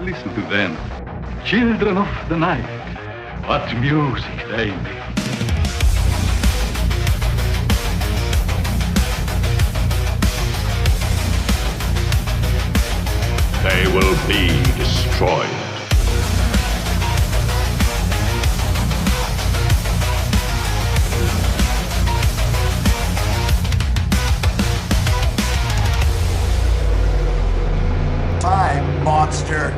Listen to them. Children of the night. What music they make. They will be destroyed. Time, monster.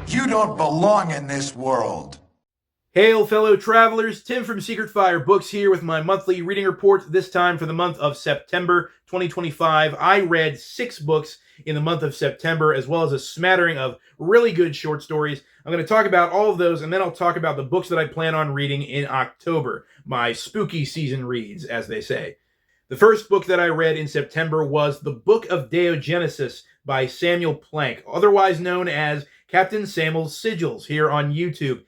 You don't belong in this world. Hail, fellow travelers. Tim from Secret Fire Books here with my monthly reading report, this time for the month of September 2025. I read 6 books in the month of September, as well as a smattering of really good short stories. I'm going to talk about all of those, and then I'll talk about the books that I plan on reading in October, my spooky season reads, as they say. The first book that I read in September was The Book of Diogenesis by Samuel Planck, otherwise known as Captain Samuel's Sigils here on YouTube.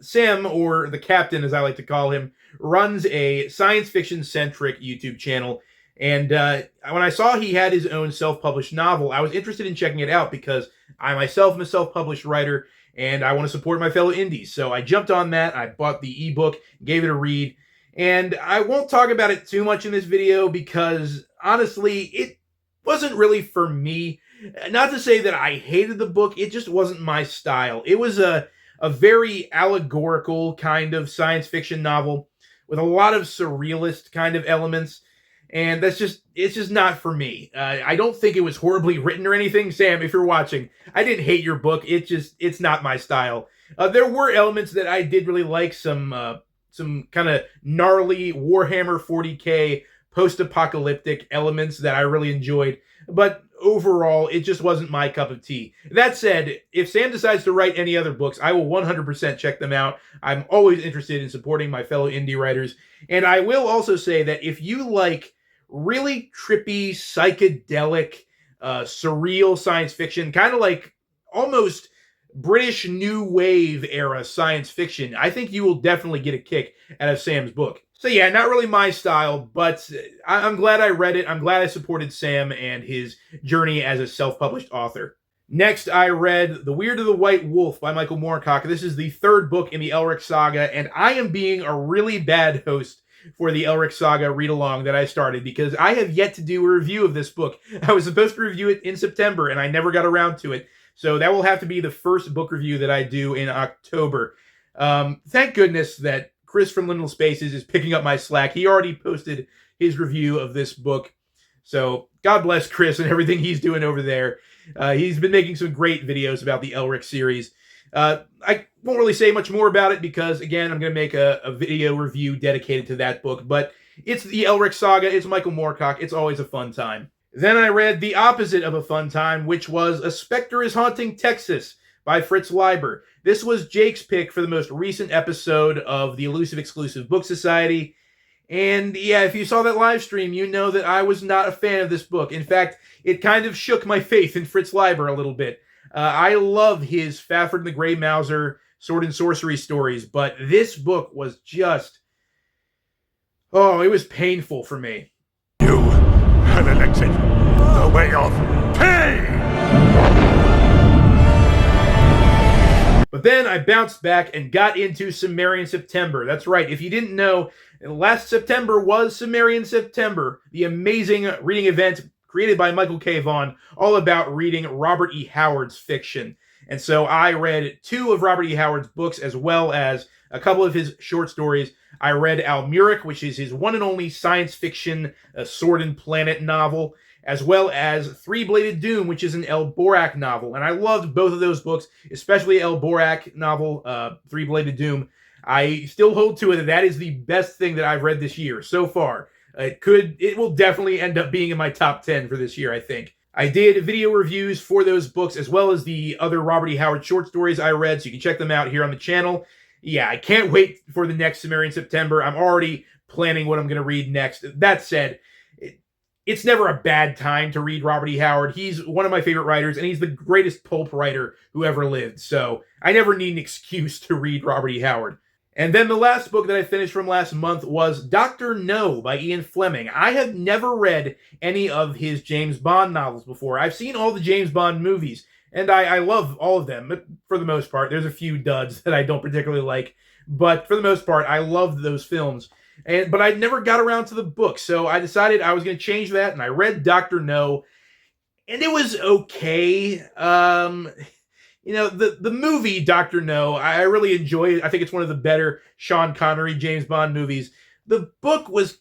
Sam, or the Captain as I like to call him, runs a science fiction-centric YouTube channel. And when I saw he had his own self-published novel, I was interested in checking it out because I myself am a self-published writer and I want to support my fellow indies. So I jumped on that, I bought the ebook, gave it a read, and I won't talk about it too much in this video because, honestly, it wasn't really for me. Not to say that I hated the book, it just wasn't my style. It was a very allegorical kind of science fiction novel with a lot of surrealist kind of elements. And it's just not for me. I don't think it was horribly written or anything. Sam, if you're watching, I didn't hate your book. It's not my style. There were elements that I did really like, some kind of gnarly Warhammer 40K post-apocalyptic elements that I really enjoyed. But overall, it just wasn't my cup of tea. That said, if Sam decides to write any other books, I will 100% check them out. I'm always interested in supporting my fellow indie writers. And I will also say that if you like really trippy, psychedelic, surreal science fiction, kind of like almost British New Wave era science fiction, I think you will definitely get a kick out of Sam's book. So yeah, not really my style, but I'm glad I read it. I'm glad I supported Sam and his journey as a self-published author. Next, I read The Weird of the White Wolf by Michael Moorcock. This is the 3rd book in the Elric saga, and I am being a really bad host for the Elric saga read-along that I started because I have yet to do a review of this book. I was supposed to review it in September, and I never got around to it. So that will have to be the first book review that I do in October. Thank goodness that Chris from Liminal Spaces is picking up my slack. He already posted his review of this book. So God bless Chris and everything he's doing over there. He's been making some great videos about the Elric series. I won't really say much more about it because, again, I'm going to make a video review dedicated to that book. But it's the Elric saga. It's Michael Moorcock. It's always a fun time. Then I read the opposite of a fun time, which was A Spectre is Haunting Texas by Fritz Leiber. This was Jake's pick for the most recent episode of the Elusive Exclusive Book Society. And yeah, if you saw that live stream, you know that I was not a fan of this book. In fact, it kind of shook my faith in Fritz Leiber a little bit. I love his Fafhrd and the Grey Mouser sword and sorcery stories, but this book was just... oh, it was painful for me. You have elected the way of pain! But then I bounced back and got into Samarian September. That's right, if you didn't know, last September was Samarian September, the amazing reading event created by Michael K. Vaughan, all about reading Robert E. Howard's fiction. And so I read 2 of Robert E. Howard's books, as well as a couple of his short stories. I read Elric, which is his one and only science fiction Sword and Planet novel, as well as Three-Bladed Doom, which is an Elborak novel. And I loved both of those books, especially Elborak novel, Three-Bladed Doom. I still hold to it that is the best thing that I've read this year so far. It will definitely end up being in my top 10 for this year, I think. I did video reviews for those books, as well as the other Robert E. Howard short stories I read, so you can check them out here on the channel. Yeah, I can't wait for the next Samarian September. I'm already planning what I'm going to read next. That said, it's never a bad time to read Robert E. Howard. He's one of my favorite writers, and he's the greatest pulp writer who ever lived. So I never need an excuse to read Robert E. Howard. And then the last book that I finished from last month was Dr. No by Ian Fleming. I have never read any of his James Bond novels before. I've seen all the James Bond movies. And I love all of them, but for the most part, there's a few duds that I don't particularly like. But for the most part, I loved those films. But I never got around to the book, so I decided I was going to change that, and I read Dr. No, and it was okay. The movie Dr. No, I really enjoy it. I think it's one of the better Sean Connery James Bond movies. The book was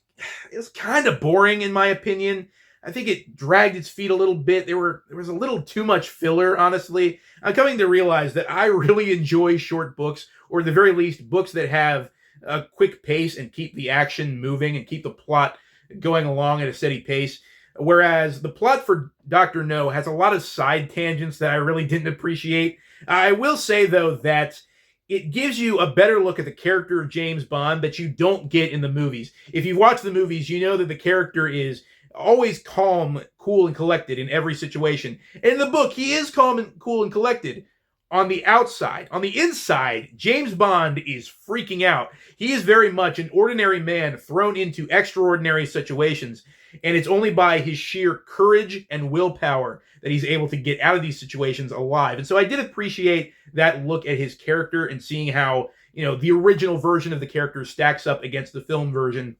kind of boring in my opinion. I think it dragged its feet a little bit. There was a little too much filler, honestly. I'm coming to realize that I really enjoy short books, or at the very least, books that have a quick pace and keep the action moving and keep the plot going along at a steady pace. Whereas the plot for Dr. No has a lot of side tangents that I really didn't appreciate. I will say, though, that it gives you a better look at the character of James Bond that you don't get in the movies. If you watch the movies, you know that the character is always calm, cool, and collected in every situation. In the book, he is calm and cool and collected on the outside. On the inside, James Bond is freaking out. He is very much an ordinary man thrown into extraordinary situations, and it's only by his sheer courage and willpower that he's able to get out of these situations alive. And so I did appreciate that look at his character and seeing how, the original version of the character stacks up against the film version.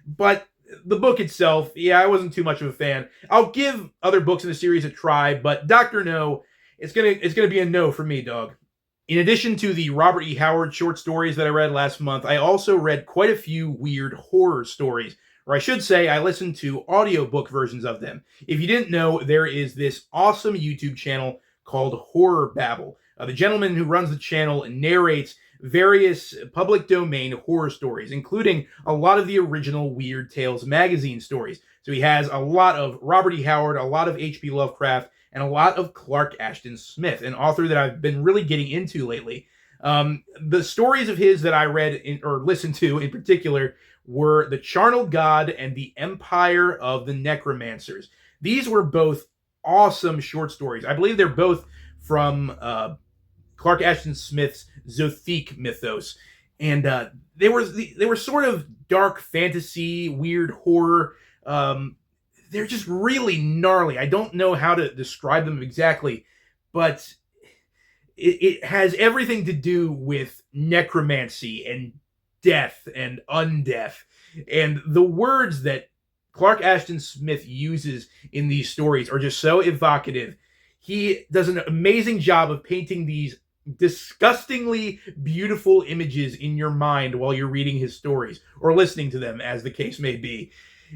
But the book itself, I wasn't too much of a fan. I'll give other books in the series a try, but Dr. No, it's gonna be a no for me, dog. In addition to the Robert E. Howard short stories that I read last month, I also read quite a few weird horror stories. Or I should say, I listened to audiobook versions of them. If you didn't know, there is this awesome YouTube channel called Horror Babble. The gentleman who runs the channel narrates various public domain horror stories, including a lot of the original Weird Tales magazine stories. So he has a lot of Robert E. Howard, a lot of H.P. Lovecraft, and a lot of Clark Ashton Smith, an author that I've been really getting into lately. The stories of his that I read or listened to in particular were The Charnel God and The Empire of the Necromancers. These were both awesome short stories. I believe they're both from Clark Ashton Smith's Zothique mythos. And they were sort of dark fantasy, weird horror. They're just really gnarly. I don't know how to describe them exactly, but it has everything to do with necromancy and death and undeath. And the words that Clark Ashton Smith uses in these stories are just so evocative. He does an amazing job of painting these disgustingly beautiful images in your mind while you're reading his stories, or listening to them, as the case may be.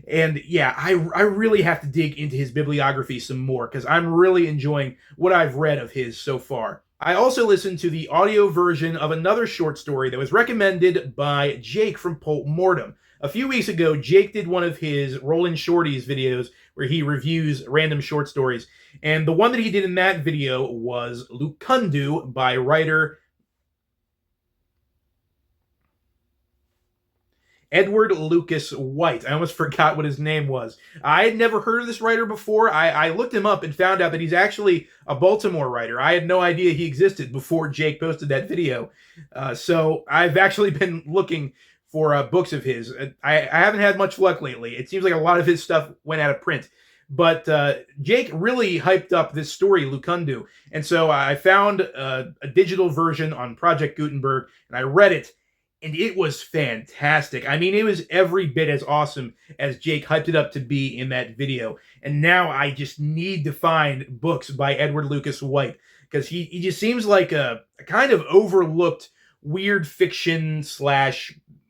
And I really have to dig into his bibliography some more, because I'm really enjoying what I've read of his so far. I also listened to the audio version of another short story that was recommended by Jake from Pulp Mortem. A few weeks ago, Jake did one of his Rollin' Shorties videos where he reviews random short stories. And the one that he did in that video was Lukundu by writer Edward Lucas White. I almost forgot what his name was. I had never heard of this writer before. I looked him up and found out that he's actually a Baltimore writer. I had no idea he existed before Jake posted that video. So I've actually been looking for books of his. I haven't had much luck lately. It seems like a lot of his stuff went out of print. But Jake really hyped up this story, Lukundu. And so I found a digital version on Project Gutenberg, and I read it. And it was fantastic. I mean, it was every bit as awesome as Jake hyped it up to be in that video. And now I just need to find books by Edward Lucas White, because he just seems like a kind of overlooked weird fiction /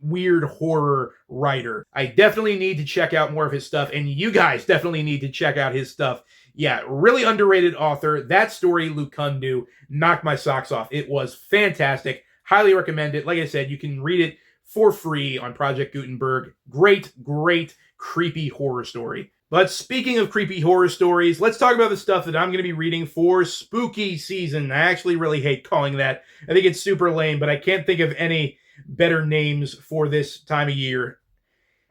weird horror writer. I definitely need to check out more of his stuff, and you guys definitely need to check out his stuff. Yeah, really underrated author. That story, Lukundu, knocked my socks off. It was fantastic. Highly recommend it. Like I said, you can read it for free on Project Gutenberg. Great, creepy horror story. But speaking of creepy horror stories, let's talk about the stuff that I'm going to be reading for spooky season. I actually really hate calling that. I think it's super lame, but I can't think of any better names for this time of year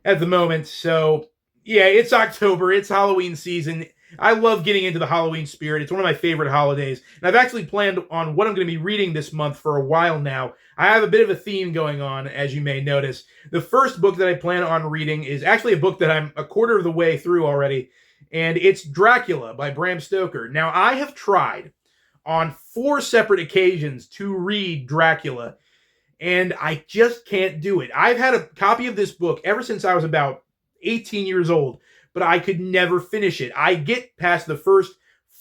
at the moment. So, it's October. It's Halloween season. I love getting into the Halloween spirit. It's one of my favorite holidays. And I've actually planned on what I'm going to be reading this month for a while now. I have a bit of a theme going on, as you may notice. The first book that I plan on reading is actually a book that I'm a quarter of the way through already, and it's Dracula by Bram Stoker. Now, I have tried on 4 separate occasions to read Dracula, and I just can't do it. I've had a copy of this book ever since I was about 18 years old, but I could never finish it. I get past the first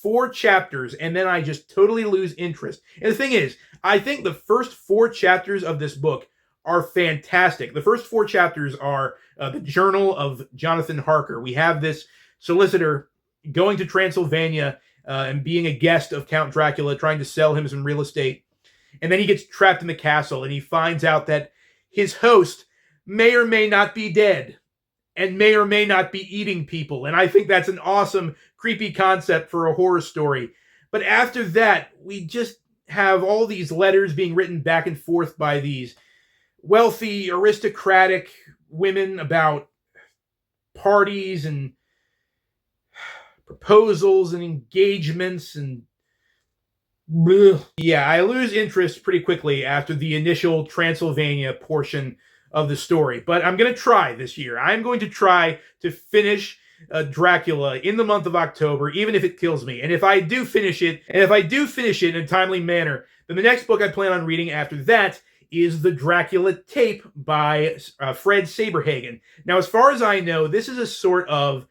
4 chapters, and then I just totally lose interest. And the thing is, I think the first 4 chapters of this book are fantastic. The first 4 chapters are the journal of Jonathan Harker. We have this solicitor going to Transylvania and being a guest of Count Dracula, trying to sell him some real estate. And then he gets trapped in the castle, and he finds out that his host may or may not be dead and may or may not be eating people. And I think that's an awesome, creepy concept for a horror story. But after that, we just have all these letters being written back and forth by these wealthy, aristocratic women about parties and proposals and engagements and bleh. Yeah, I lose interest pretty quickly after the initial Transylvania portion of the story. But I'm going to try this year. I'm going to try to finish Dracula in the month of October, even if it kills me. And if I do finish it, in a timely manner, then the next book I plan on reading after that is the Dracula tape by Fred Saberhagen. Now, as far as I know, this is a sort of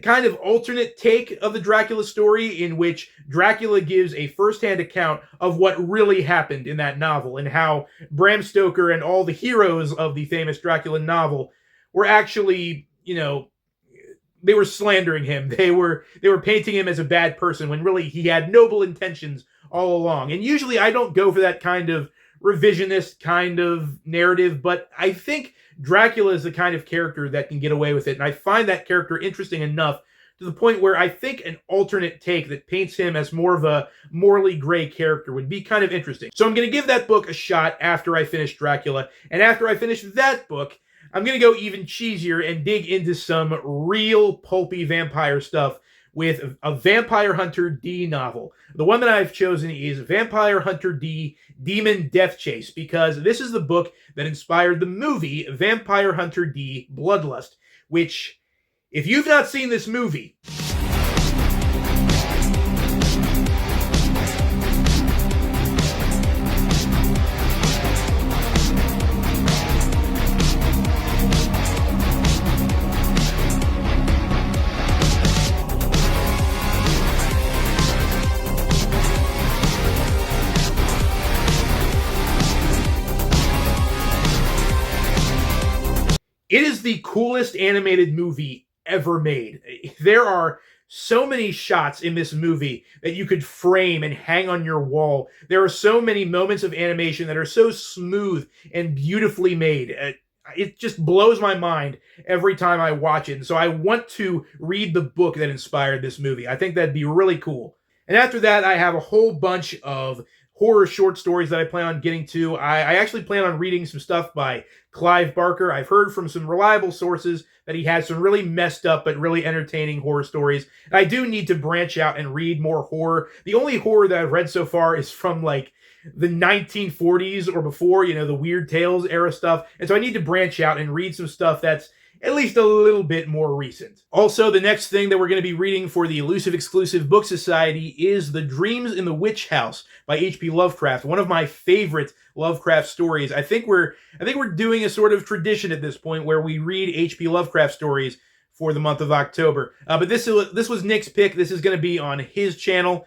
kind of alternate take of the Dracula story in which Dracula gives a first-hand account of what really happened in that novel and how Bram Stoker and all the heroes of the famous Dracula novel were actually, they were slandering him. They were painting him as a bad person when really he had noble intentions all along. And usually I don't go for that kind of revisionist kind of narrative, but I think Dracula is the kind of character that can get away with it, and I find that character interesting enough to the point where I think an alternate take that paints him as more of a morally gray character would be kind of interesting. So I'm going to give that book a shot after I finish Dracula, and after I finish that book, I'm going to go even cheesier and dig into some real pulpy vampire stuff with a Vampire Hunter D novel. The one that I've chosen is Vampire Hunter D Demon Death Chase, because this is the book that inspired the movie Vampire Hunter D Bloodlust, which, if you've not seen this movie, it is the coolest animated movie ever made. There are so many shots in this movie that you could frame and hang on your wall. There are so many moments of animation that are so smooth and beautifully made. It just blows my mind every time I watch it. And so I want to read the book that inspired this movie. I think that'd be really cool. And after that, I have a whole bunch of horror short stories that I plan on getting to. I actually plan on reading some stuff by Clive Barker. I've heard from some reliable sources that he has some really messed up but really entertaining horror stories. And I do need to branch out and read more horror. The only horror that I've read so far is from like the 1940s or before, the Weird Tales era stuff. And so I need to branch out and read some stuff that's at least a little bit more recent. Also, the next thing that we're going to be reading for the Elusive Exclusive Book Society is The Dreams in the Witch House by H.P. Lovecraft, one of my favorite Lovecraft stories. I think we're doing a sort of tradition at this point where we read H.P. Lovecraft stories for the month of October. But this was Nick's pick. This is going to be on his channel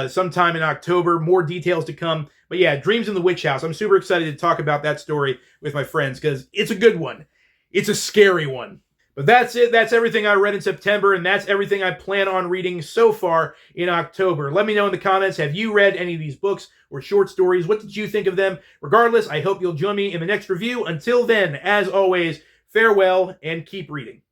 sometime in October. More details to come. But yeah, Dreams in the Witch House. I'm super excited to talk about that story with my friends because it's a good one. It's a scary one. But that's it. That's everything I read in September, and that's everything I plan on reading so far in October. Let me know in the comments, have you read any of these books or short stories? What did you think of them? Regardless, I hope you'll join me in the next review. Until then, as always, farewell and keep reading.